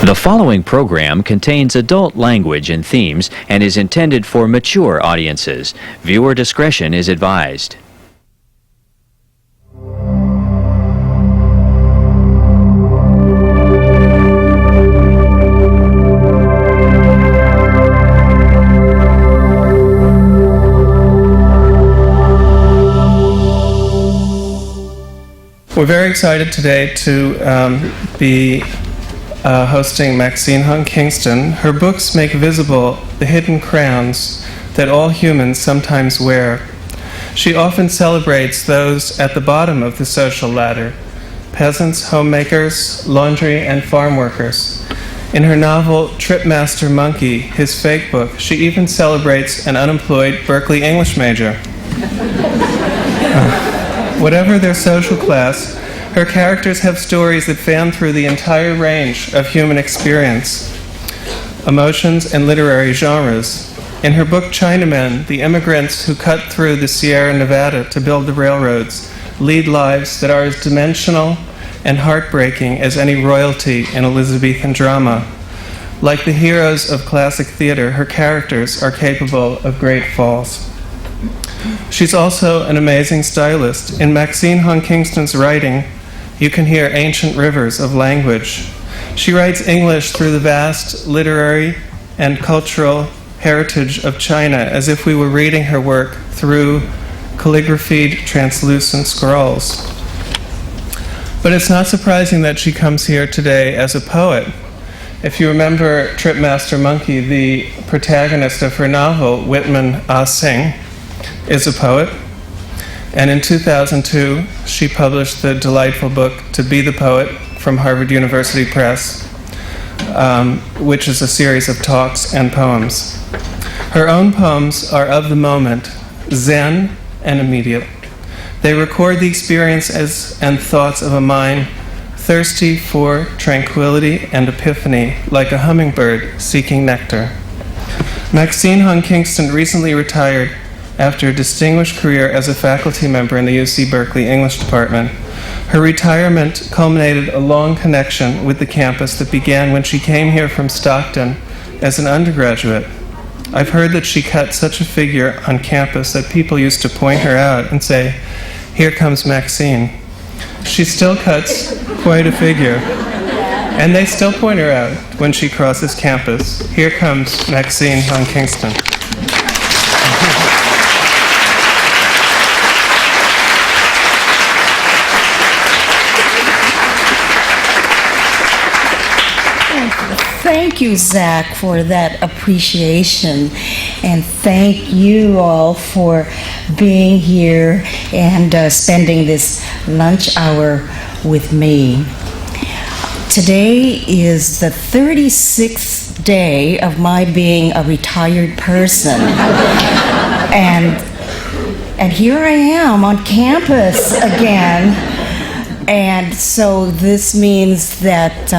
The following program contains adult language and themes and is intended for mature audiences. Viewer discretion is advised. We're very excited today to be hosting Maxine Hong Kingston. Her books make visible the hidden crowns that all humans sometimes wear. She often celebrates those at the bottom of the social ladder: peasants, homemakers, laundry, and farm workers. In her novel Tripmaster Monkey, his fake book, she even celebrates an unemployed Berkeley English major. Whatever their social class, her characters have stories that fan through the entire range of human experience, emotions, and literary genres. In her book Chinamen, the immigrants who cut through the Sierra Nevada to build the railroads lead lives that are as dimensional and heartbreaking as any royalty in Elizabethan drama. Like the heroes of classic theater, her characters are capable of great falls. She's also an amazing stylist. In Maxine Hong Kingston's writing, you can hear ancient rivers of language. She writes English through the vast literary and cultural heritage of China, as if we were reading her work through calligraphied translucent scrolls. But it's not surprising that she comes here today as a poet. If you remember Tripmaster Monkey, the protagonist of her novel, Whitman Ah Sing, is a poet. And in 2002, she published the delightful book To Be the Poet from Harvard University Press, which is a series of talks and poems. Her own poems are of the moment, zen and immediate. They record the experiences and thoughts of a mind thirsty for tranquility and epiphany, like a hummingbird seeking nectar. Maxine Hong Kingston recently retired after a distinguished career as a faculty member in the UC Berkeley English department. Her retirement culminated a long connection with the campus that began when she came here from Stockton as an undergraduate. I've heard that she cut such a figure on campus that people used to point her out and say, "Here comes Maxine." She still cuts quite a figure, and they still point her out when she crosses campus. Here comes Maxine Hong Kingston. Thank you, Zach, for that appreciation, and thank you all for being here and spending this lunch hour with me. Today is the 36th day of my being a retired person, and here I am on campus again. And so this means that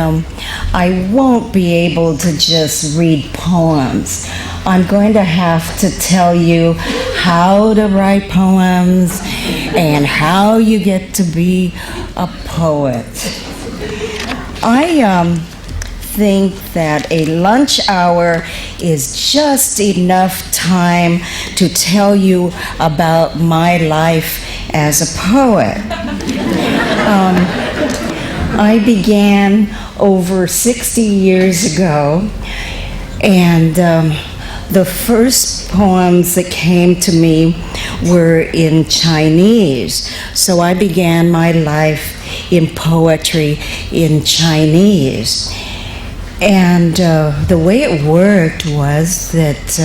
I won't be able to just read poems. I'm going to have to tell you how to write poems and how you get to be a poet. I think that a lunch hour is just enough time to tell you about my life as a poet. I began over 60 years ago, and the first poems that came to me were in Chinese. So I began my life in poetry in Chinese. And the way it worked was that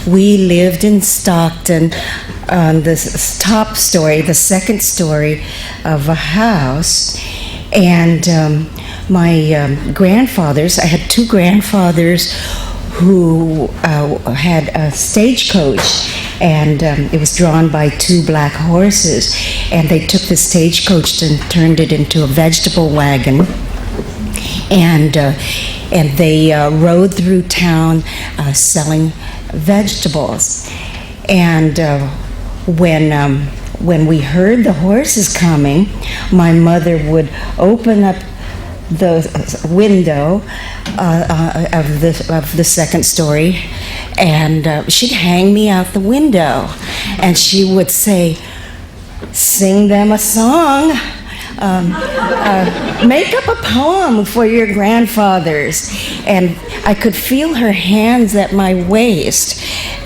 we lived in Stockton on the top story, the second story of a house. And my grandfathers, I had two grandfathers who had a stagecoach, and it was drawn by two black horses. And they took the stagecoach and turned it into a vegetable wagon. And they rode through town selling vegetables. And when we heard the horses coming, my mother would open up the window of the second story, and she'd hang me out the window, and she would say, "Sing them a song. Make up a poem for your grandfathers." And I could feel her hands at my waist,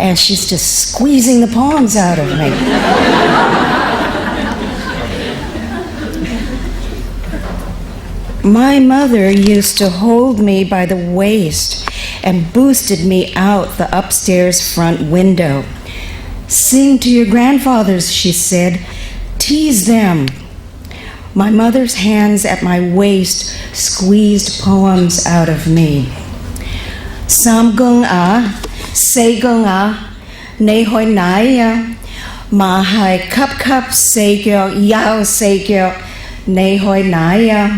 and she's just squeezing the poems out of me. My mother used to hold me by the waist and boosted me out the upstairs front window. "Sing to your grandfathers," she said. "Tease them." My mother's hands at my waist squeezed poems out of me. "Sam gung a, say gung a, ne hoi naya, ma hai cup cup say gyo, yao say gyo, ne hoi naya."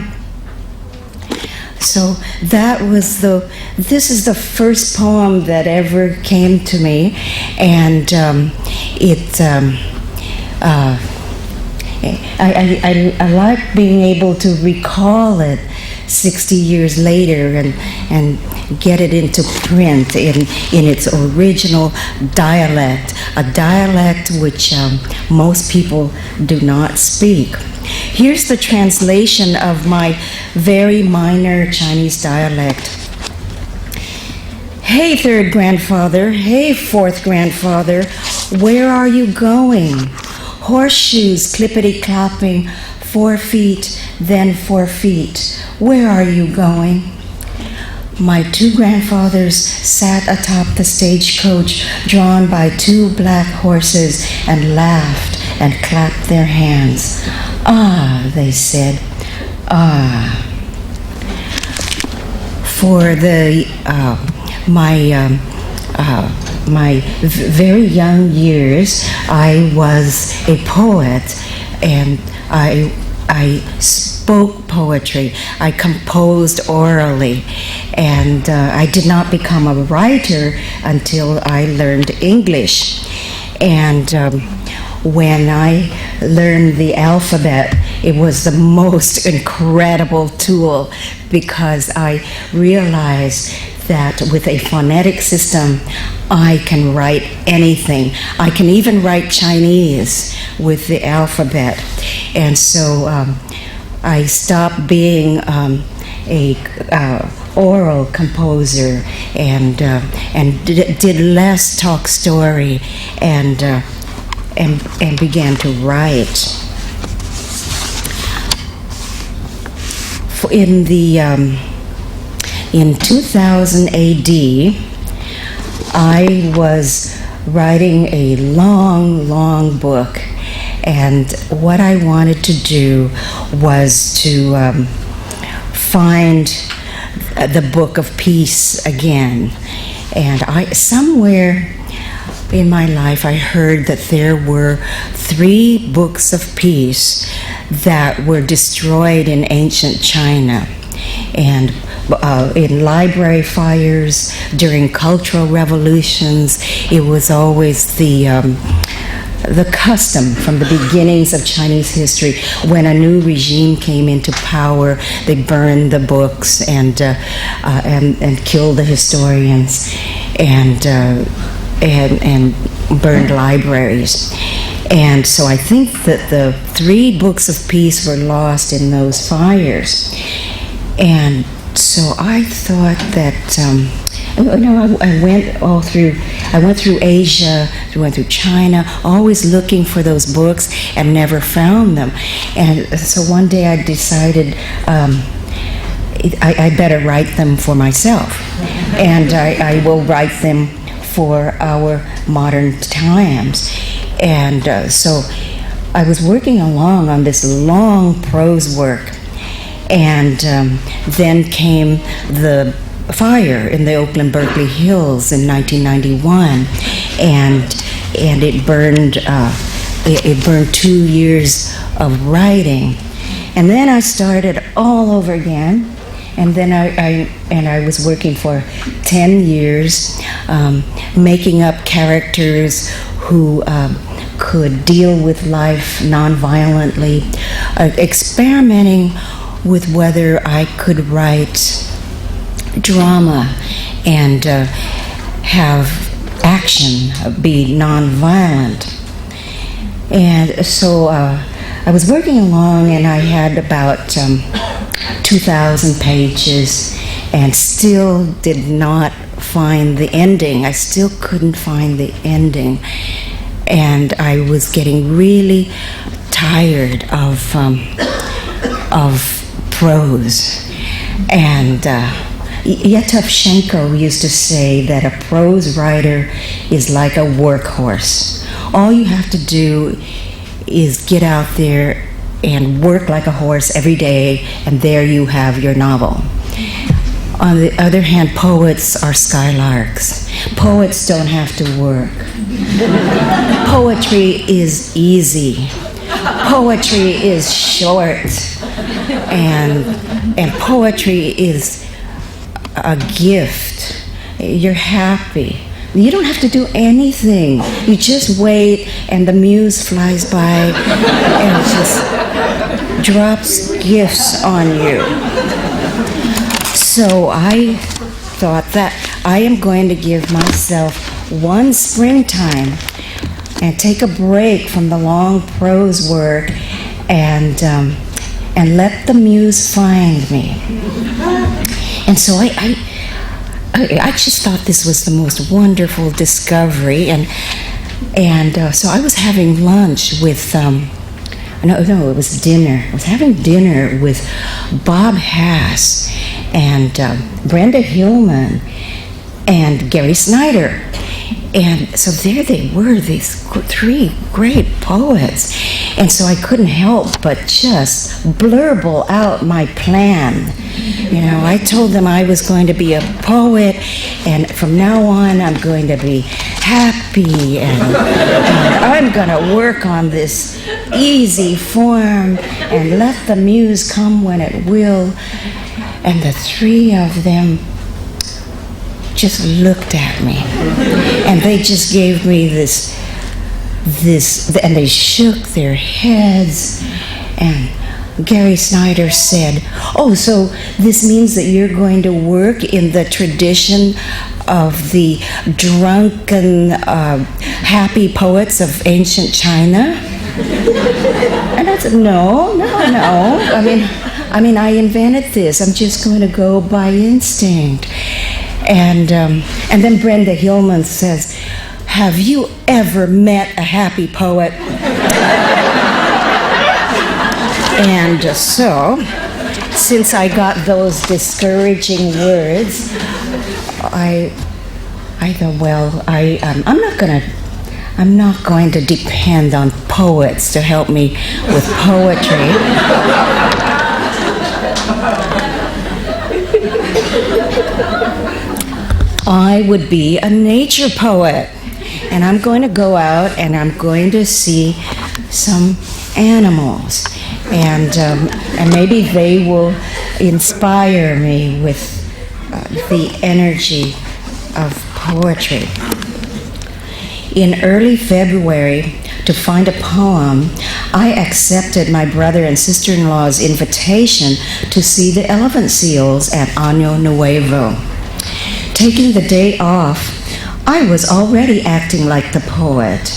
So this is the first poem that ever came to me, and I like being able to recall it 60 years later and get it into print in its original dialect, a dialect which most people do not speak. Here's the translation of my very minor Chinese dialect. "Hey, third grandfather, hey, fourth grandfather, where are you going? Horseshoes clippity-clopping, 4 feet, then 4 feet. Where are you going?" My two grandfathers sat atop the stagecoach drawn by 2 black horses and laughed and clapped their hands. "Ah," they said, "ah." For my very young years, I was a poet, and I spoke poetry. I composed orally, and I did not become a writer until I learned English. And when I learned the alphabet, it was the most incredible tool, because I realized that with a phonetic system, I can write anything. I can even write Chinese with the alphabet. And so I stopped being a oral composer and did less talk story and began to write. In 2000 AD, I was writing a long book, and what I wanted to do was to find the Book of Peace again. And somewhere in my life, I heard that there were 3 books of peace that were destroyed in ancient China. And in library fires, during cultural revolutions, it was always the custom from the beginnings of Chinese history. When a new regime came into power, they burned the books and killed the historians and burned libraries. And so I think that the 3 books of peace were lost in those fires. And so I thought that I went through Asia, I went through China, always looking for those books and never found them. And so one day I decided I better write them for myself, and I will write them for our modern times. And so I was working along on this long prose work. And then came the fire in the Oakland Berkeley Hills in 1991, and it burned 2 years of writing, and then I started all over again, and then I was working for 10 years, making up characters who could deal with life nonviolently, experimenting with whether I could write drama and have action be nonviolent. And so I was working along, and I had about 2,000 pages and still did not find the ending. I still couldn't find the ending. And I was getting really tired of prose. And Yevtushenko used to say that a prose writer is like a workhorse. All you have to do is get out there and work like a horse every day, and there you have your novel. On the other hand, poets are skylarks. Poets don't have to work. Poetry is easy. Poetry is short. And poetry is a gift. You're happy. You don't have to do anything. You just wait, and the muse flies by and just drops gifts on you. So I thought that I am going to give myself one springtime and take a break from the long prose work and let the muse find me. And so I just thought this was the most wonderful discovery, and so I was having lunch with it was dinner. I was having dinner with Bob Hass and Brenda Hillman and Gary Snyder. And so there they were, these three great poets. And so I couldn't help but just blurble out my plan. You know, I told them I was going to be a poet, and from now on I'm going to be happy, and I'm going to work on this easy form and let the muse come when it will. And the three of them just looked at me, and they just gave me this, and they shook their heads, and Gary Snyder said, "Oh, so this means that you're going to work in the tradition of the drunken, happy poets of ancient China?" And I said, no. I mean, I invented this. I'm just going to go by instinct. And then Brenda Hillman says, "Have you ever met a happy poet?" And so, since I got those discouraging words, I thought, well, I'm not going to depend on poets to help me with poetry. I would be a nature poet, and I'm going to go out and I'm going to see some animals, and maybe they will inspire me with the energy of poetry. In early February, to find a poem, I accepted my brother and sister-in-law's invitation to see the elephant seals at Año Nuevo. Taking the day off, I was already acting like the poet.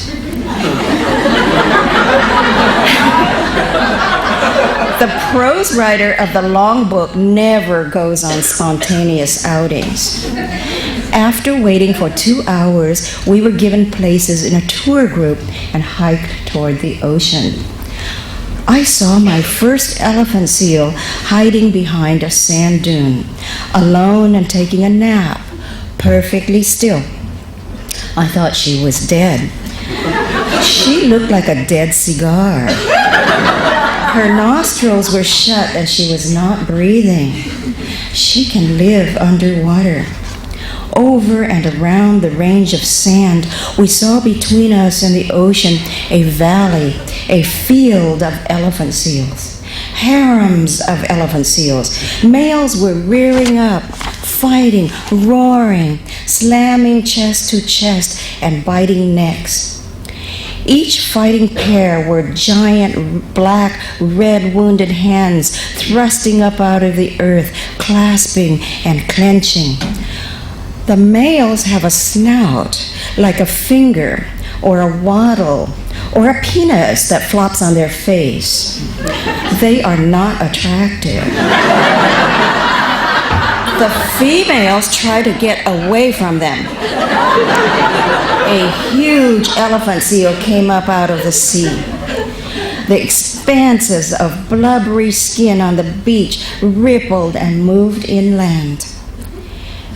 The prose writer of the long book never goes on spontaneous outings. After waiting for 2 hours, we were given places in a tour group and hiked toward the ocean. I saw my first elephant seal hiding behind a sand dune, alone and taking a nap, perfectly still. I thought she was dead. She looked like a dead cigar. Her nostrils were shut and she was not breathing. She can live underwater. Over and around the range of sand, we saw between us and the ocean a valley, a field of elephant seals, harems of elephant seals. Males were rearing up, fighting, roaring, slamming chest to chest, and biting necks. Each fighting pair were giant black red wounded hands thrusting up out of the earth, clasping and clenching. The males have a snout like a finger or a waddle or a penis that flops on their face. They are not attractive. The females try to get away from them. A huge elephant seal came up out of the sea. The expanses of blubbery skin on the beach rippled and moved inland.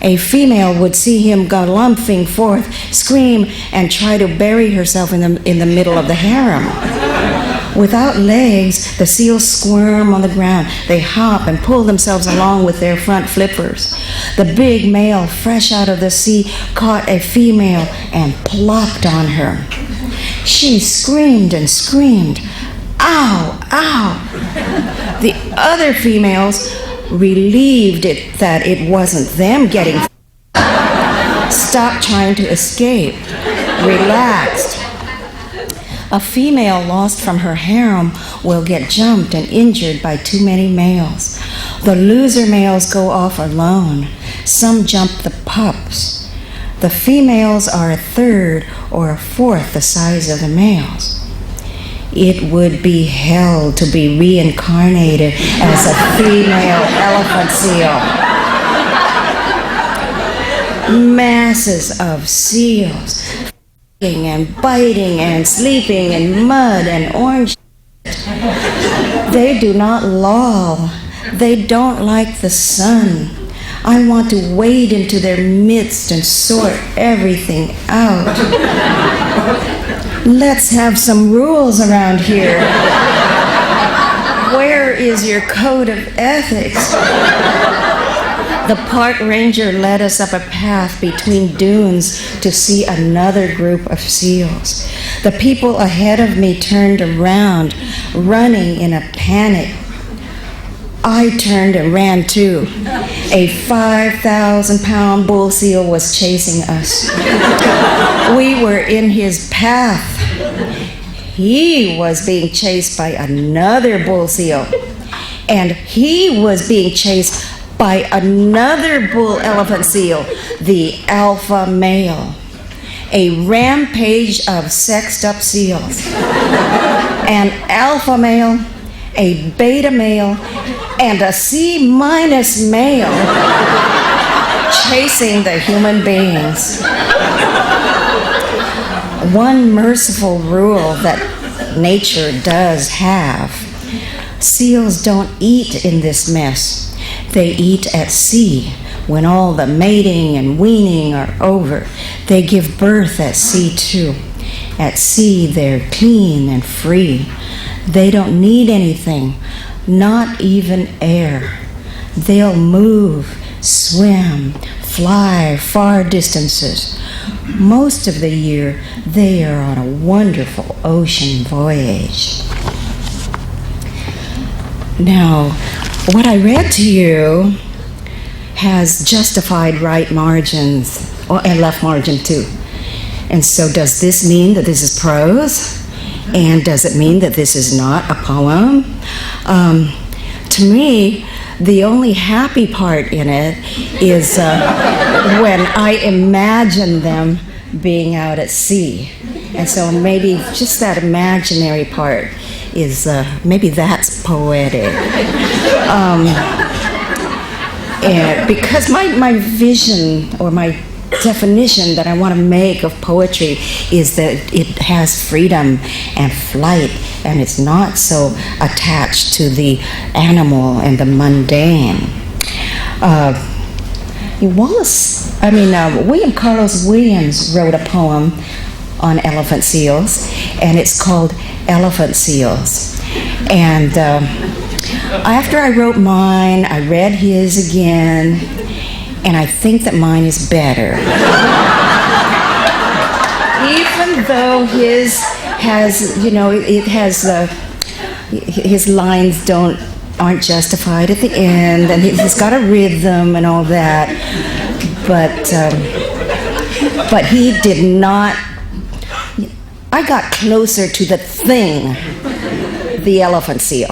A female would see him galumphing forth, scream, and try to bury herself in the middle of the harem. Without legs, the seals squirm on the ground. They hop and pull themselves along with their front flippers. The big male, fresh out of the sea, caught a female and plopped on her. She screamed and screamed, "Ow, ow!" The other females, relieved that it wasn't them getting stopped trying to escape, relaxed. A female lost from her harem will get jumped and injured by too many males. The loser males go off alone. Some jump the pups. The females are a third or a fourth the size of the males. It would be hell to be reincarnated as a female elephant seal. Masses of seals, f***ing and biting and sleeping in mud and orange. They do not loll. They don't like the sun. I want to wade into their midst and sort everything out. Let's have some rules around here. Where is your code of ethics? The park ranger led us up a path between dunes to see another group of seals. The people ahead of me turned around, running in a panic. I turned and ran too. A 5,000-pound bull seal was chasing us. We were in his path. He was being chased by another bull seal, and he was being chased by another bull elephant seal, the alpha male. A rampage of sexed up seals. An alpha male, a beta male, and a C- male chasing the human beings. One merciful rule that nature does have: seals don't eat in this mess. They eat at sea. When all the mating and weaning are over, they give birth at sea too. At sea, they're clean and free. They don't need anything, not even air. They'll move, swim, fly far distances. Most of the year, they are on a wonderful ocean voyage. Now, what I read to you has justified right margins, and left margin too. And so does this mean that this is prose? And does it mean that this is not a poem? To me, the only happy part in it is when I imagine them being out at sea. And so maybe just that imaginary part is, maybe that's poetic. And because my vision or my definition that I want to make of poetry is that it has freedom and flight, and it's not so attached to the animal and the mundane. William Carlos Williams wrote a poem on elephant seals, and it's called Elephant Seals. And after I wrote mine, I read his again, and I think that mine is better. Even though his has, his lines aren't justified at the end, and he's got a rhythm and all that, but he did not. I got closer to the thing, the elephant seal.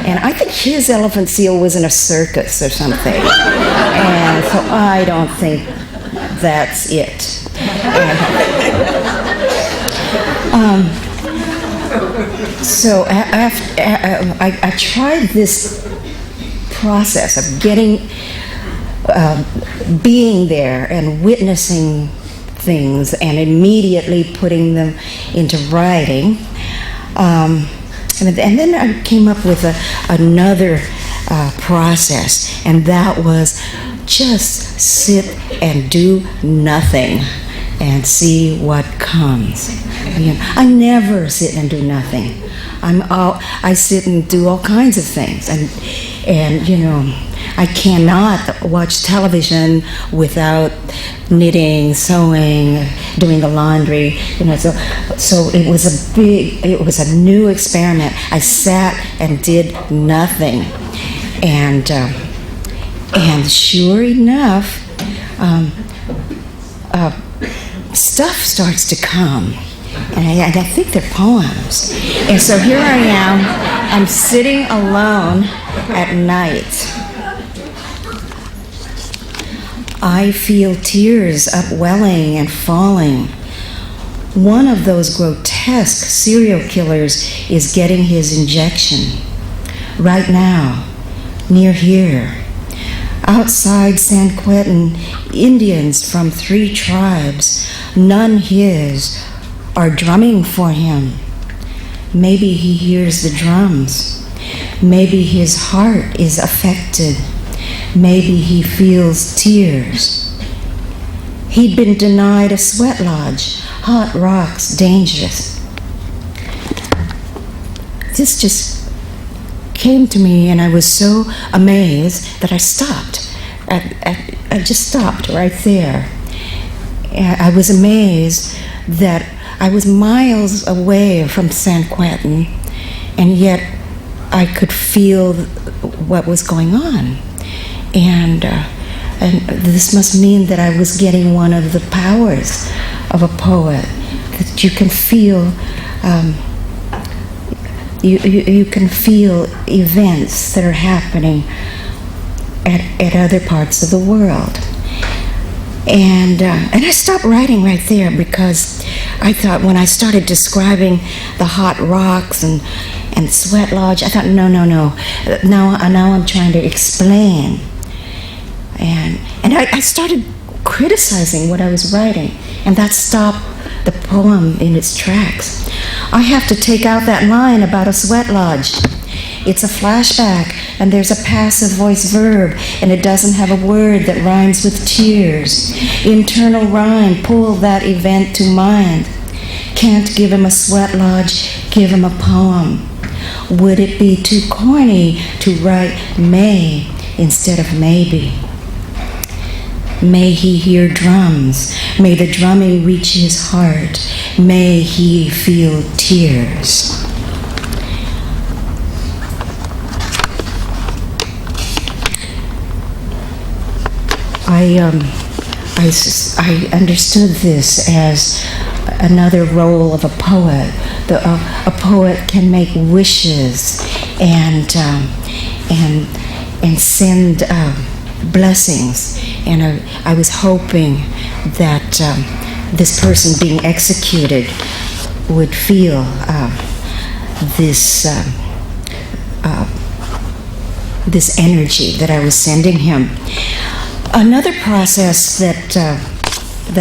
And I think his elephant seal was in a circus or something. And so I don't think that's it. So I tried this process of being there and witnessing things and immediately putting them into writing. And then I came up with another process, and that was just sit and do nothing and see what comes. I never sit and do nothing. I sit and do all kinds of things, and I cannot watch television without knitting, sewing, doing the laundry. So it was a new experiment. I sat and did nothing, and sure enough, stuff starts to come. And I think they're poems. And so here I am, I'm sitting alone at night. I feel tears upwelling and falling. One of those grotesque serial killers is getting his injection. Right now, near here. Outside San Quentin, Indians from 3 tribes, none his, are drumming for him. Maybe he hears the drums. Maybe his heart is affected. Maybe he feels tears. He'd been denied a sweat lodge, hot rocks, dangerous. This just came to me, and I was so amazed that I stopped. I just stopped right there. I was amazed that I was miles away from San Quentin, and yet I could feel what was going on. And this must mean that I was getting one of the powers of a poet, that you can feel you can feel events that are happening at other parts of the world. And I stopped writing right there, because I thought, when I started describing the hot rocks and sweat lodge, I thought, no. Now I'm trying to explain. And I started criticizing what I was writing, and that stopped the poem in its tracks. I have to take out that line about a sweat lodge. It's a flashback, and there's a passive voice verb, and it doesn't have a word that rhymes with tears. Internal rhyme, pull that event to mind. Can't give him a sweat lodge, give him a poem. Would it be too corny to write may instead of maybe? May he hear drums. May the drumming reach his heart. May he feel tears. I understood this as another role of a poet. A poet can make wishes and send blessings. And I was hoping that this person being executed would feel this energy that I was sending him. Another process that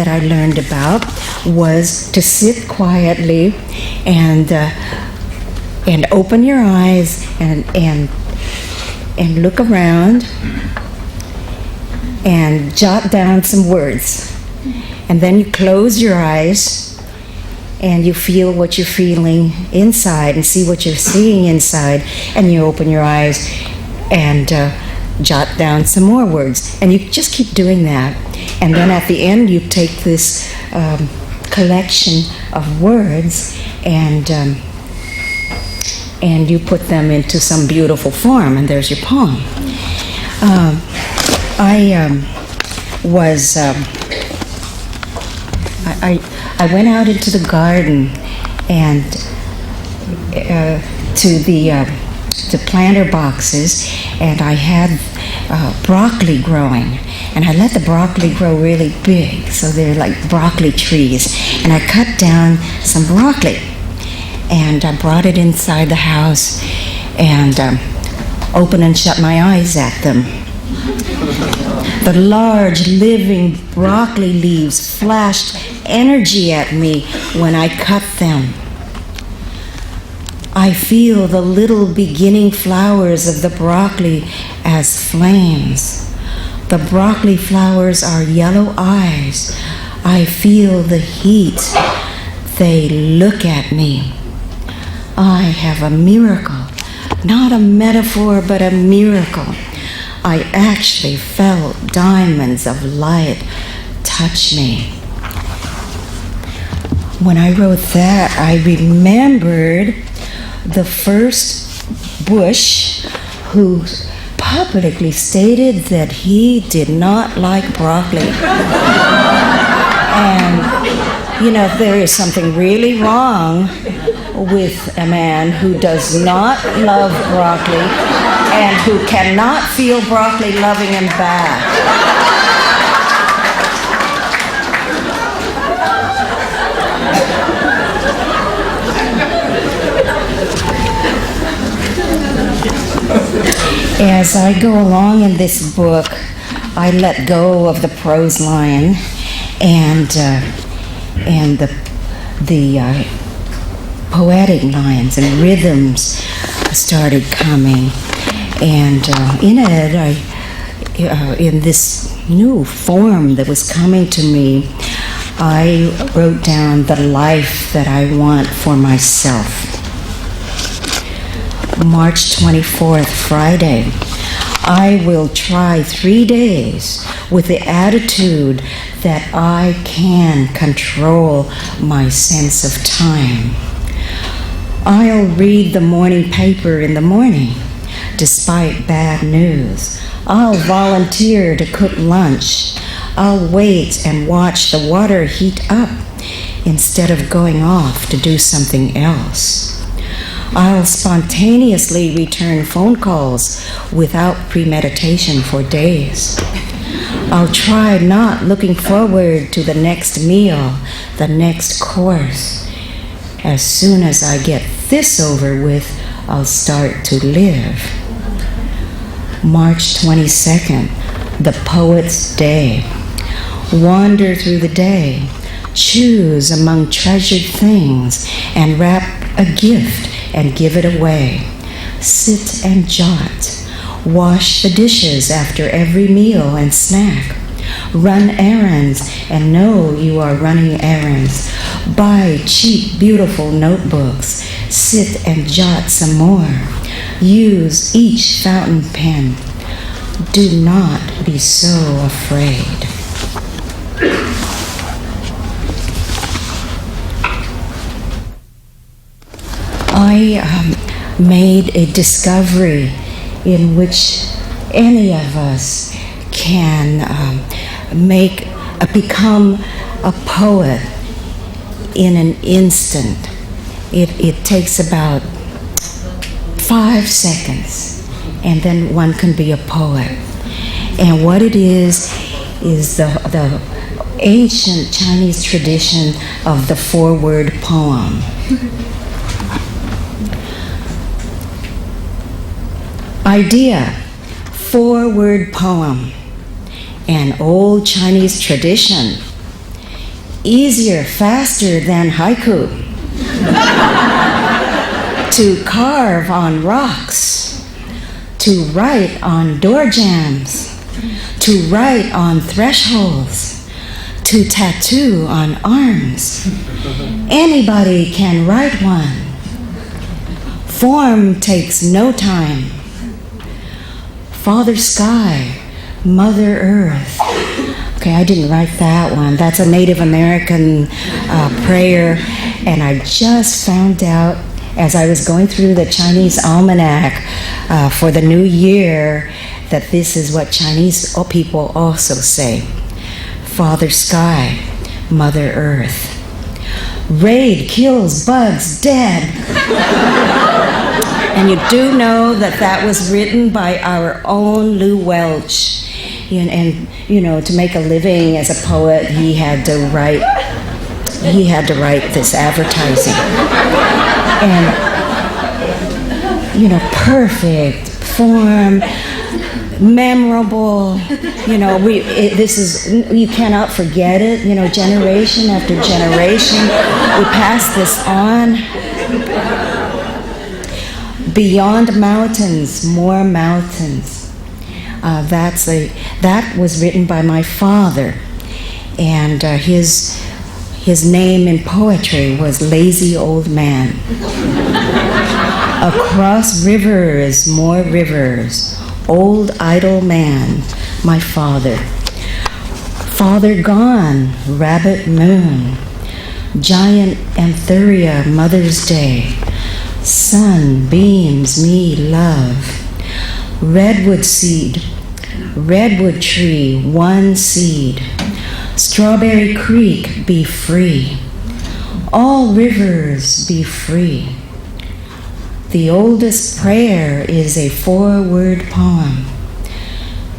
I learned about was to sit quietly and open your eyes and look around and jot down some words. And then you close your eyes and you feel what you're feeling inside and see what you're seeing inside, and you open your eyes and jot down some more words, and you just keep doing that. And then at the end you take this collection of words and you put them into some beautiful form, and there's your poem. I went out into the garden and to planter boxes, and I had broccoli growing, and I let the broccoli grow really big, so they're like broccoli trees, and I cut down some broccoli, and I brought it inside the house, and opened and shut my eyes at them. The large living broccoli leaves flashed energy at me when I cut them. I feel the little beginning flowers of the broccoli as flames. The broccoli flowers are yellow eyes. I feel the heat. They look at me. I have a miracle, not a metaphor, but a miracle. I actually felt diamonds of light touch me. When I wrote that, I remembered the first Bush who publicly stated that he did not like broccoli. And, you know, there is something really wrong with a man who does not love broccoli and who cannot feel broccoli loving him back. As I go along in this book, I let go of the prose line, and the poetic lines and rhythms started coming. And in it, in this new form that was coming to me, I wrote down the life that I want for myself. March 24th, Friday. I will try 3 days with the attitude that I can control my sense of time. I'll read the morning paper in the morning, despite bad news. I'll volunteer to cook lunch. I'll wait and watch the water heat up instead of going off to do something else. I'll spontaneously return phone calls without premeditation for days. I'll try not looking forward to the next meal, the next course. As soon as I get this over with, I'll start to live. March 22nd, the Poet's Day. Wander through the day. Choose among treasured things and wrap a gift and give it away. Sit and jot. Wash the dishes after every meal and snack. Run errands and know you are running errands. Buy cheap, beautiful notebooks. Sit and jot some more. Use each fountain pen. Do not be so afraid. I made a discovery in which any of us can become a poet in an instant. It takes about 5 seconds, and then one can be a poet. And what it is the ancient Chinese tradition of the 4-word poem. Idea, 4-word poem, an old Chinese tradition, easier, faster than haiku, to carve on rocks, to write on door jambs, to write on thresholds, to tattoo on arms. Anybody can write one. Form takes no time. Father Sky, Mother Earth. Okay, I didn't write that one. That's a Native American prayer, and I just found out as I was going through the Chinese almanac for the new year that this is what Chinese people also say. Father Sky, Mother Earth. Raid kills bugs dead. And you do know that that was written by our own Lou Welch. And to make a living as a poet, he had to write this advertising. And perfect form, memorable. You cannot forget it. Generation after generation, we pass this on. Beyond mountains, more mountains. That was written by my father, and his name in poetry was Lazy Old Man. Across rivers, more rivers, old idle man, my father. Father gone, rabbit moon, giant Antheria, Mother's Day, sun beams me love, redwood seed, redwood tree, one seed, Strawberry Creek, be free, all rivers be free. The oldest prayer is a 4-word poem.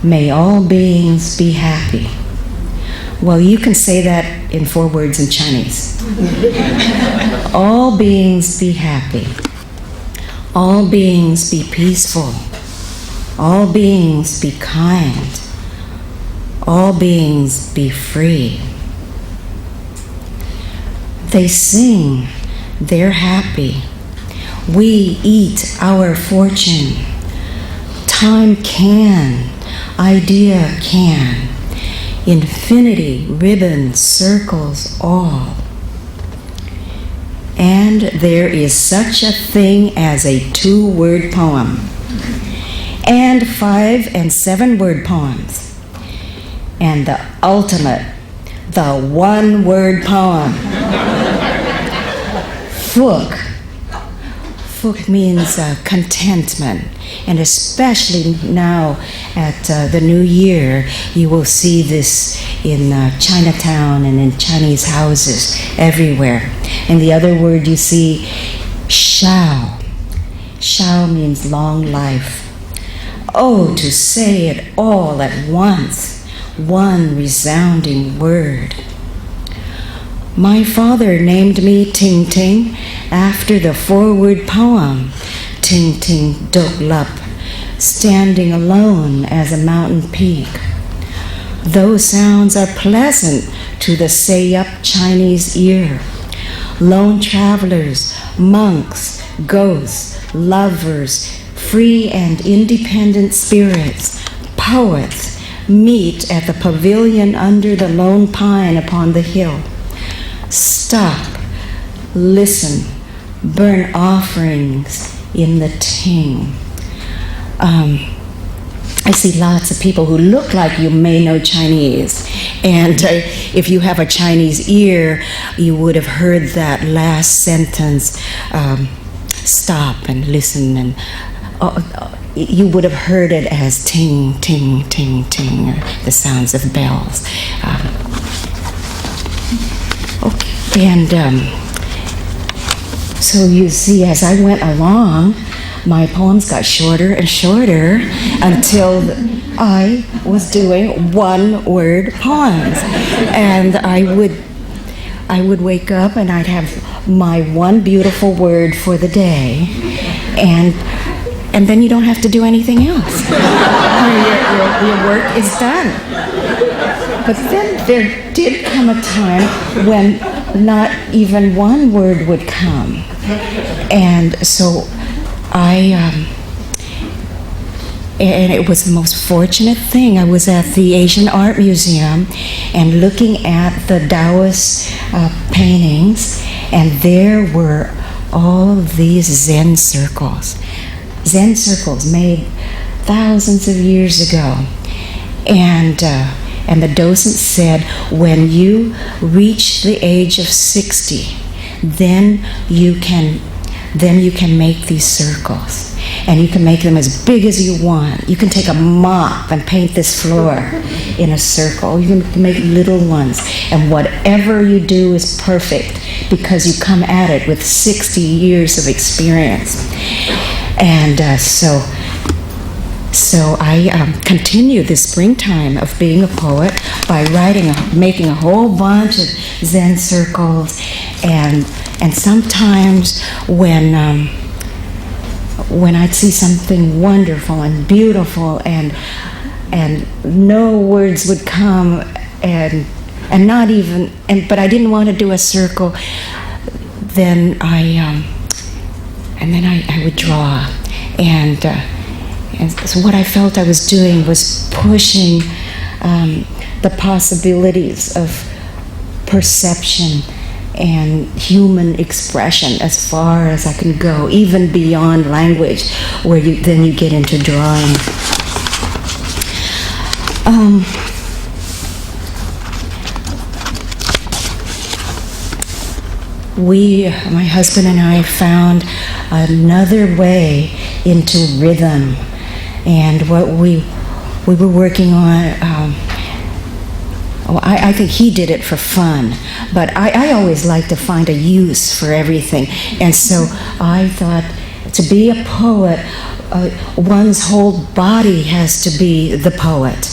May all beings be happy. Well, you can say that in 4 words in Chinese. All beings be happy. All beings be peaceful. All beings be kind. All beings be free. They sing, they're happy. We eat our fortune. Time can, idea can. Infinity, ribbon, circles, all. And there is such a thing as a 2-word poem, and 5- and 7-word poems, and the ultimate, the 1-word poem. Phuc. Phuc means contentment, and especially now at the New Year, you will see this in Chinatown and in Chinese houses everywhere. And the other word you see, shao. Shao means long life. Oh, to say it all at once, one resounding word. My father named me Ting Ting after the 4-word poem, Ting Ting Dok Lup, standing alone as a mountain peak. Those sounds are pleasant to the say-up Chinese ear. Lone travelers, monks, ghosts, lovers, free and independent spirits, poets, meet at the pavilion under the lone pine upon the hill. Stop, listen, burn offerings in the Ting. I see lots of people who look like you may know Chinese. And if you have a Chinese ear, you would have heard that last sentence, stop and listen, and you would have heard it as ting, ting, ting, ting, or the sounds of bells. And so you see, as I went along, my poems got shorter and shorter until I was doing 1-word poems. And I would wake up and I'd have my one beautiful word for the day, and then you don't have to do anything else. Your work is done. But then there did come a time when not even 1 word would come. And so and it was the most fortunate thing. I was at the Asian Art Museum and looking at the Taoist paintings, and there were all of these Zen circles made thousands of years ago. And the docent said, when you reach the age of 60, then you can make these circles. and you can make them as big as you want. You can take a mop and paint this floor in a circle. You can make little ones, and whatever you do is perfect because you come at it with 60 years of experience. And so I continue this springtime of being a poet by making a whole bunch of Zen circles, and sometimes when I'd see something wonderful and beautiful and no words would come and not even but I didn't want to do a circle, then I would draw, and so what I felt I was doing was pushing the possibilities of perception and human expression as far as I can go, even beyond language, where then you get into drawing. My husband and I found another way into rhythm, and what we were working on, I think he did it for fun, but I always like to find a use for everything, and so I thought to be a poet, one's whole body has to be the poet.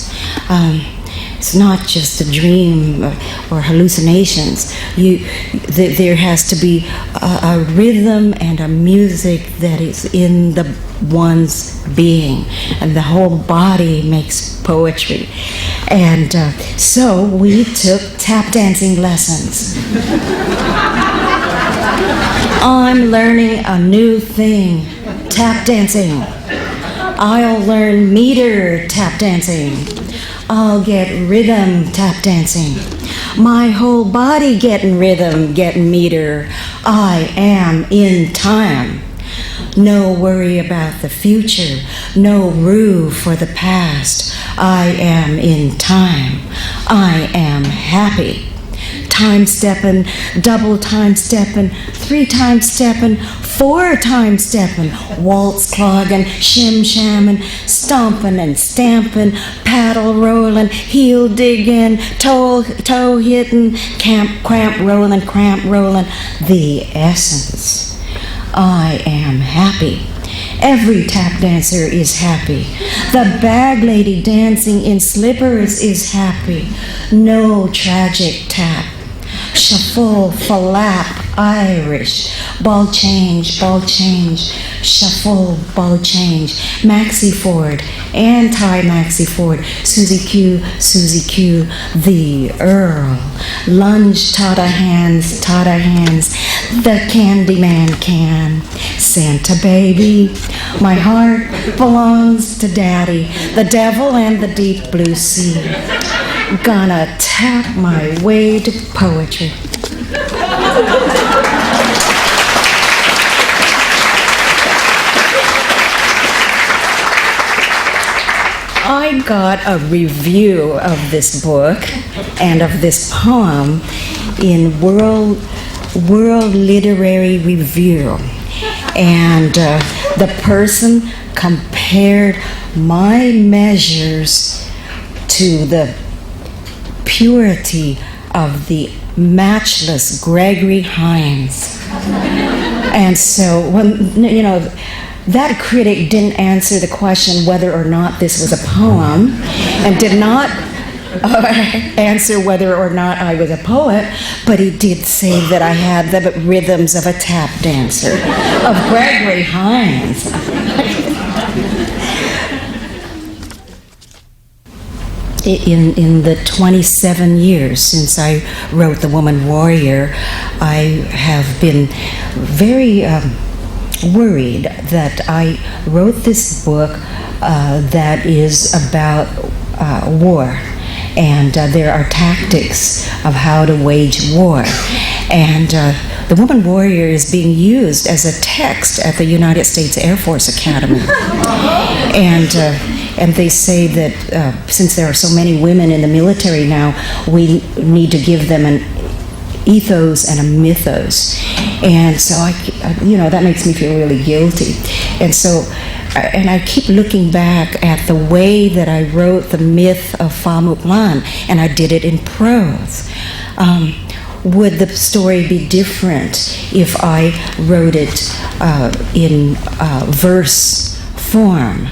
It's not just a dream or hallucinations. There has to be a rhythm and a music that is in one's being, and the whole body makes poetry. And so we took tap dancing lessons. I'm learning a new thing, tap dancing. I'll learn meter tap dancing. I'll get rhythm tap dancing. My whole body getting rhythm, getting meter. I am in time. No worry about the future. No rue for the past. I am in time. I am happy. Time stepping, double time stepping, 3 time stepping, 4 time stepping, waltz clogging, shim shamming, stomping and stamping, paddle rolling, heel digging, toe hitting, cramp rolling, the essence. I am happy. Every tap dancer is happy. The bag lady dancing in slippers is happy. No tragic tap. Shuffle, flap, Irish, ball change, shuffle, ball change, Maxie Ford, anti-Maxie Ford, Susie Q, the Earl, lunge, Tata hands, the Candyman can, Santa baby, my heart belongs to Daddy, the devil and the deep blue sea. Gonna tap my way to poetry. I got a review of this book and of this poem in World Literary Review, and the person compared my measures to the purity of the matchless Gregory Hines. And so, that critic didn't answer the question whether or not this was a poem, and did not answer whether or not I was a poet, but he did say that I had the rhythms of a tap dancer, of Gregory Hines. In the 27 years since I wrote The Woman Warrior, I have been very worried that I wrote this book that is about war, and there are tactics of how to wage war. And The Woman Warrior is being used as a text at the United States Air Force Academy. And they say that since there are so many women in the military now, we need to give them an ethos and a mythos. And so that makes me feel really guilty. And so and I keep looking back at the way that I wrote the myth of Fa Muk Lan, and I did it in prose. Would the story be different if I wrote it in verse form?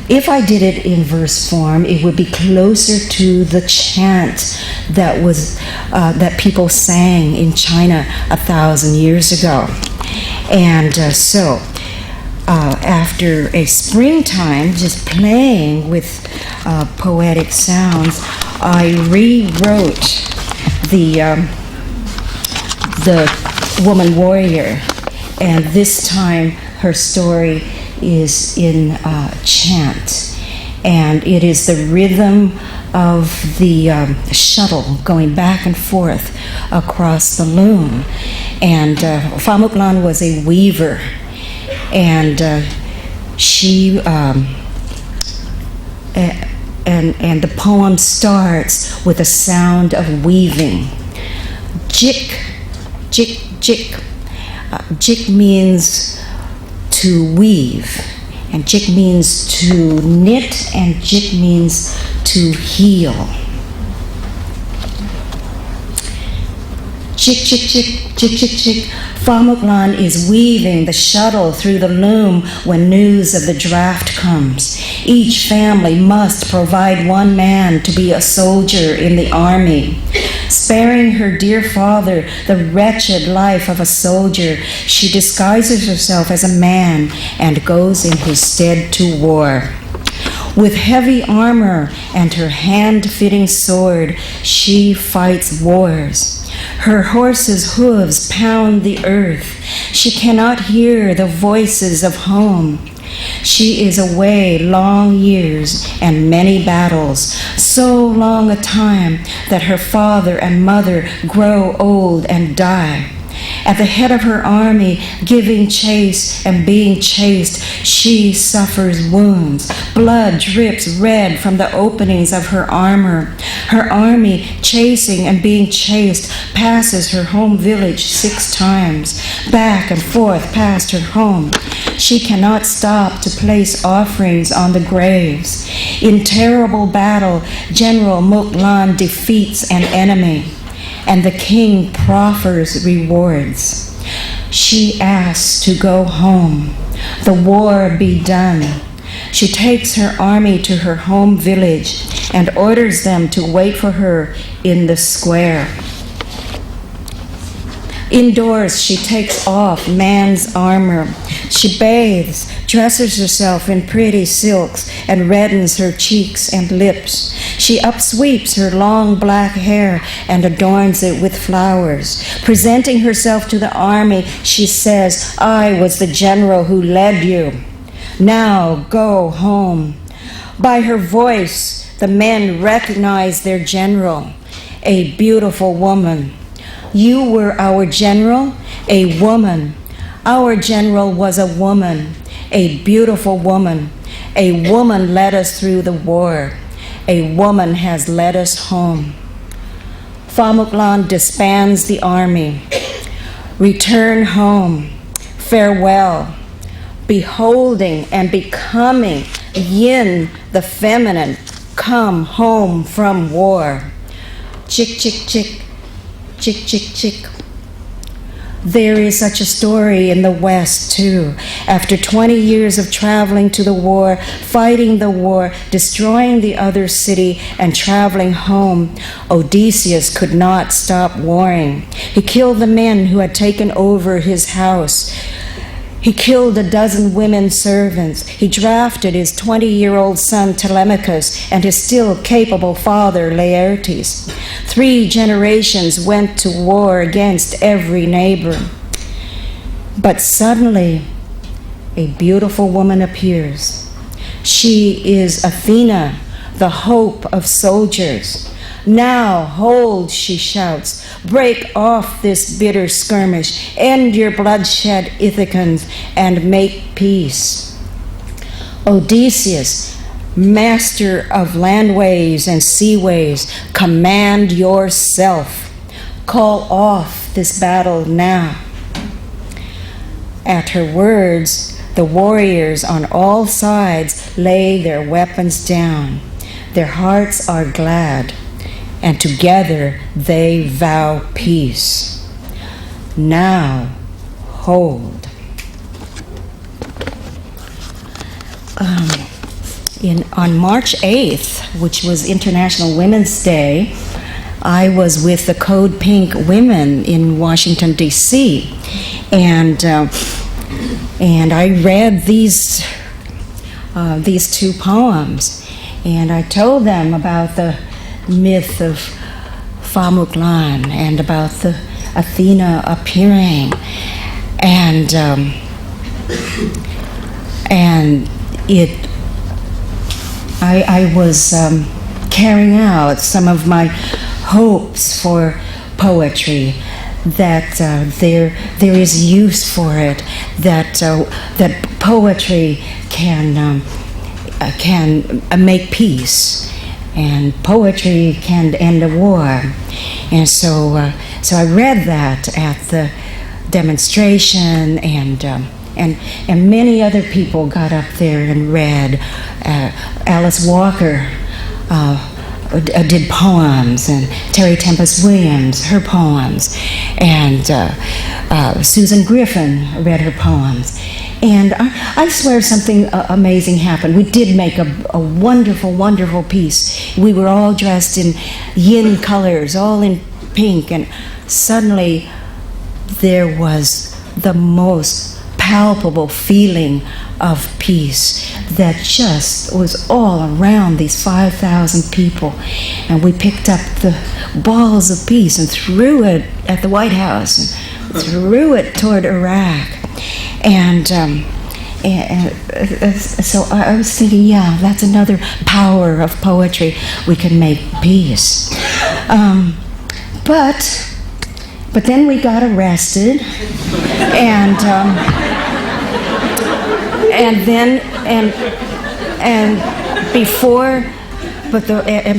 If I did it in verse form, it would be closer to the chant that was that people sang in China 1,000 years ago. And so, after a springtime, just playing with poetic sounds, I rewrote the woman warrior, and this time her story is in chant, and it is the rhythm of the shuttle going back and forth across the loom. And Fa Muk Lan was a weaver, and she and the poem starts with a sound of weaving. Jik, jik, jik. Jik means to weave, and jik means to knit, and jik means to heal. Jik, jik, jik, jik, jik, jik. Fa Muk Lan is weaving the shuttle through the loom when news of the draft comes. Each family must provide one man to be a soldier in the army. Sparing her dear father the wretched life of a soldier, she disguises herself as a man and goes in his stead to war. With heavy armor and her hand-fitting sword, she fights wars. Her horse's hooves pound the earth. She cannot hear the voices of home. She is away long years and many battles, so long a time that her father and mother grow old and die. At the head of her army, giving chase and being chased, she suffers wounds. Blood drips red from the openings of her armor. Her army, chasing and being chased, passes her home village 6 times, back and forth past her home. She cannot stop to place offerings on the graves. In terrible battle, General Muk Lan defeats an enemy, and the king proffers rewards. She asks to go home, the war be done. She takes her army to her home village and orders them to wait for her in the square. Indoors, she takes off man's armor. She bathes, dresses herself in pretty silks, and reddens her cheeks and lips. She upsweeps her long black hair and adorns it with flowers. Presenting herself to the army, she says, "I was the general who led you. Now go home." By her voice, the men recognize their general, a beautiful woman. "You were our general, a woman. Our general was a woman, a beautiful woman. A woman led us through the war. A woman has led us home." Fa Muk Lan disbands the army. Return home. Farewell. Beholding and becoming yin, the feminine, come home from war. Chick, chick, chick. Chick, chick, chick. There is such a story in the West, too. After 20 years of traveling to the war, fighting the war, destroying the other city, and traveling home, Odysseus could not stop warring. He killed the men who had taken over his house. He killed 12 women servants. He drafted his 20-year-old son Telemachus and his still capable father Laertes. 3 generations went to war against every neighbor. But suddenly, a beautiful woman appears. She is Athena, the hope of soldiers. "Now, hold," she shouts. "Break off this bitter skirmish. End your bloodshed, Ithacans, and make peace." Odysseus, master of landways and seaways, command yourself. Call off this battle now. At her words, The warriors on all sides lay their weapons down. Their hearts are glad, and together they vow peace. Now, hold. On March 8th, which was International Women's Day, I was with the Code Pink women in Washington, D.C., and I read these two poems, and I told them about the myth of Famuklan and about the Athena appearing, and I was carrying out some of my hopes for poetry, that there is use for it, that poetry can make peace, and poetry can end a war. And so I read that at the demonstration, and many other people got up there and read. Alice Walker did poems, and Terry Tempest Williams, her poems, and Susan Griffin read her poems. And I swear something amazing happened. We did make a wonderful, wonderful piece. We were all dressed in yin colors, all in pink, and suddenly there was the most palpable feeling of peace that just was all around these 5,000 people. And we picked up the balls of peace and threw it at the White House and threw it toward Iraq. And so I was thinking, yeah, that's another power of poetry. We can make peace. But then we got arrested, and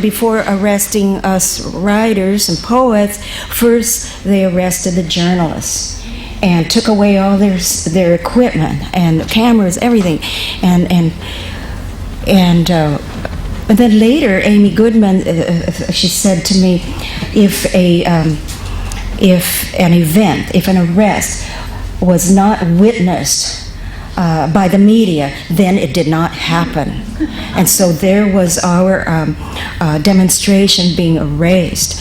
before arresting us writers and poets, first they arrested the journalists and took away all their equipment and cameras, everything, and then later Amy Goodman, she said to me, if an arrest was not witnessed by the media, then it did not happen. And so there was our demonstration being erased.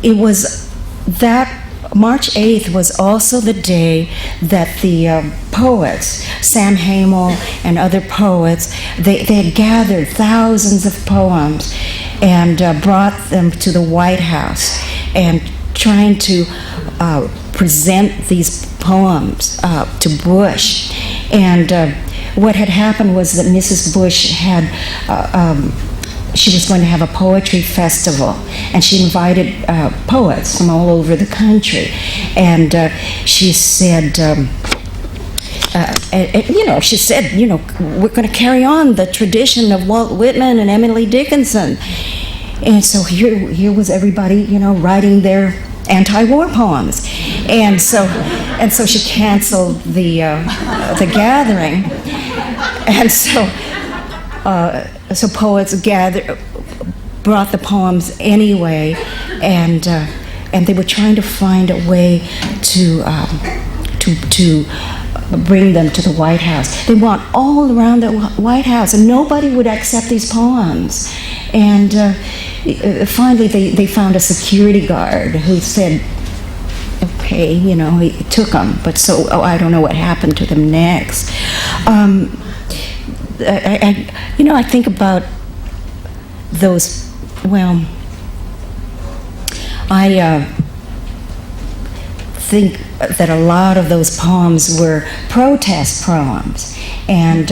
It was that March 8th was also the day that the poets, Sam Hamill and other poets, they had gathered thousands of poems and brought them to the White House, and trying to present these poems to Bush. And what had happened was that Mrs. Bush had she was going to have a poetry festival, and she invited poets from all over the country. And she said, she said, we're going to carry on the tradition of Walt Whitman and Emily Dickinson. And so here was everybody, writing their anti-war poems. And so she canceled the gathering. And so poets brought the poems anyway, and they were trying to find a way to bring them to the White House. They went all around the White House, and nobody would accept these poems. And finally, they found a security guard who said, okay, he took them, but I don't know what happened to them next. I think about those, I think that a lot of those poems were protest poems, and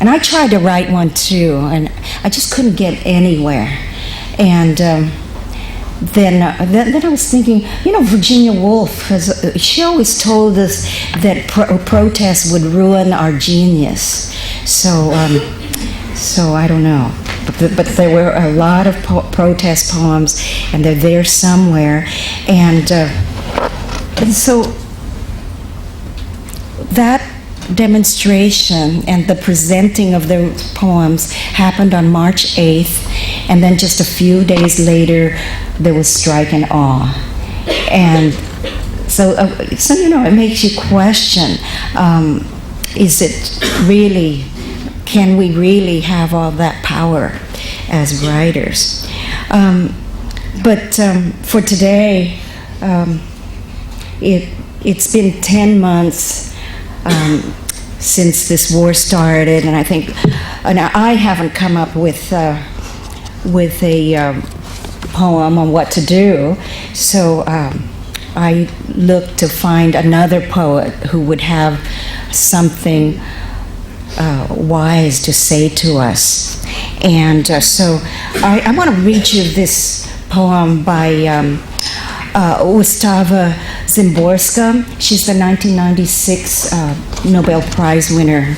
I tried to write one too, and I just couldn't get anywhere. And then I was thinking, Virginia Woolf, she always told us that protest would ruin our genius. So I don't know. But there were a lot of protest poems, and they're there somewhere. And so that demonstration and the presenting of the poems happened on March 8th, and then just a few days later, there was strike and awe. And so it makes you question, is it really, can we really have all that power as writers? But for today, it's been 10 months since this war started, and I think I haven't come up with a poem on what to do, so I looked to find another poet who would have something wise to say to us. And so I want to read you this poem by Ustava Szymborska. She's the 1996 Nobel Prize winner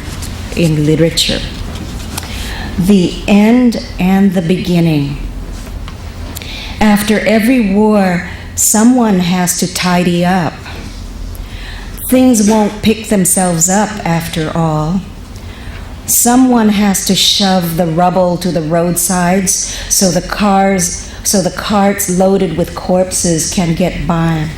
in literature. The end and the beginning. After every war, someone has to tidy up. Things won't pick themselves up after all. Someone has to shove the rubble to the roadsides so the carts loaded with corpses can get by.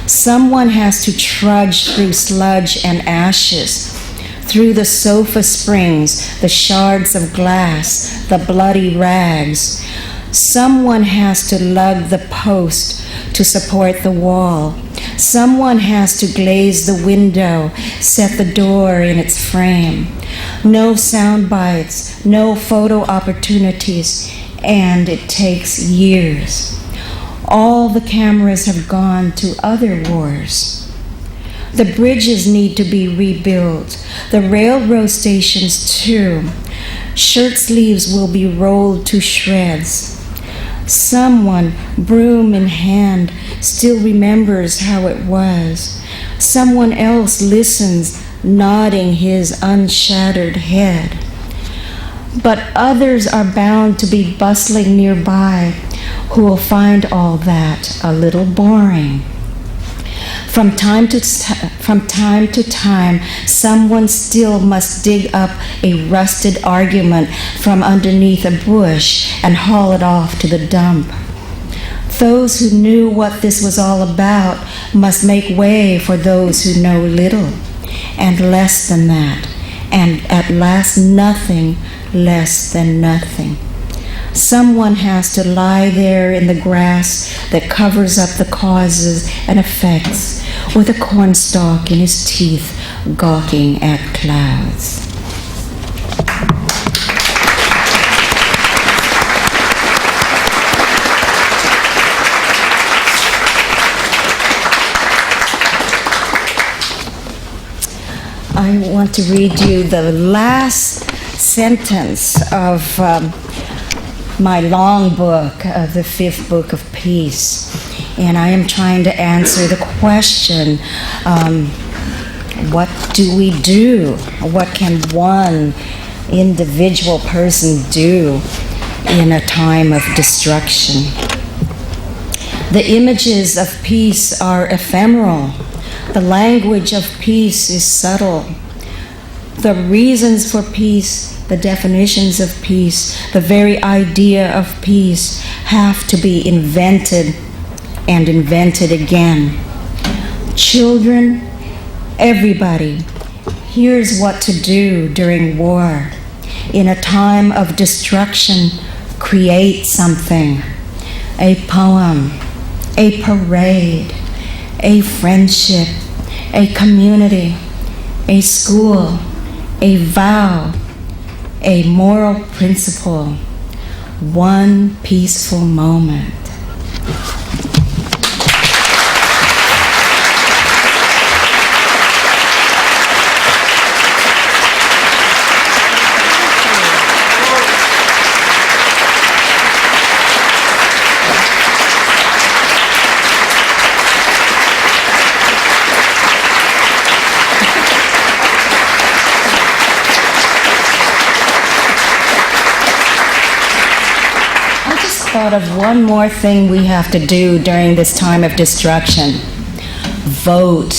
Someone has to trudge through sludge and ashes, through the sofa springs, the shards of glass, the bloody rags. Someone has to lug the post to support the wall. Someone has to glaze the window, set the door in its frame. No sound bites, no photo opportunities, and it takes years. All the cameras have gone to other wars. The bridges need to be rebuilt, the railroad stations too. Shirt sleeves will be rolled to shreds. Someone, broom in hand, still remembers how it was. Someone else listens, nodding his unshattered head. But others are bound to be bustling nearby, who will find all that a little boring. From time to time, someone still must dig up a rusted argument from underneath a bush and haul it off to the dump. Those who knew what this was all about must make way for those who know little and less than that, and at last nothing less than nothing. Someone has to lie there in the grass that covers up the causes and effects, with a cornstalk in his teeth, gawking at clouds. I want to read you the last sentence of my long book, the fifth book of peace. And I am trying to answer the question, what do we do? What can one individual person do in a time of destruction? The images of peace are ephemeral. The language of peace is subtle. The reasons for peace, the definitions of peace, the very idea of peace have to be invented and invented again. Children, everybody, here's what to do during war. In a time of destruction, create something. A poem, a parade, a friendship, a community, a school, a vow, a moral principle, one peaceful moment. Thought of one more thing we have to do during this time of destruction. Vote.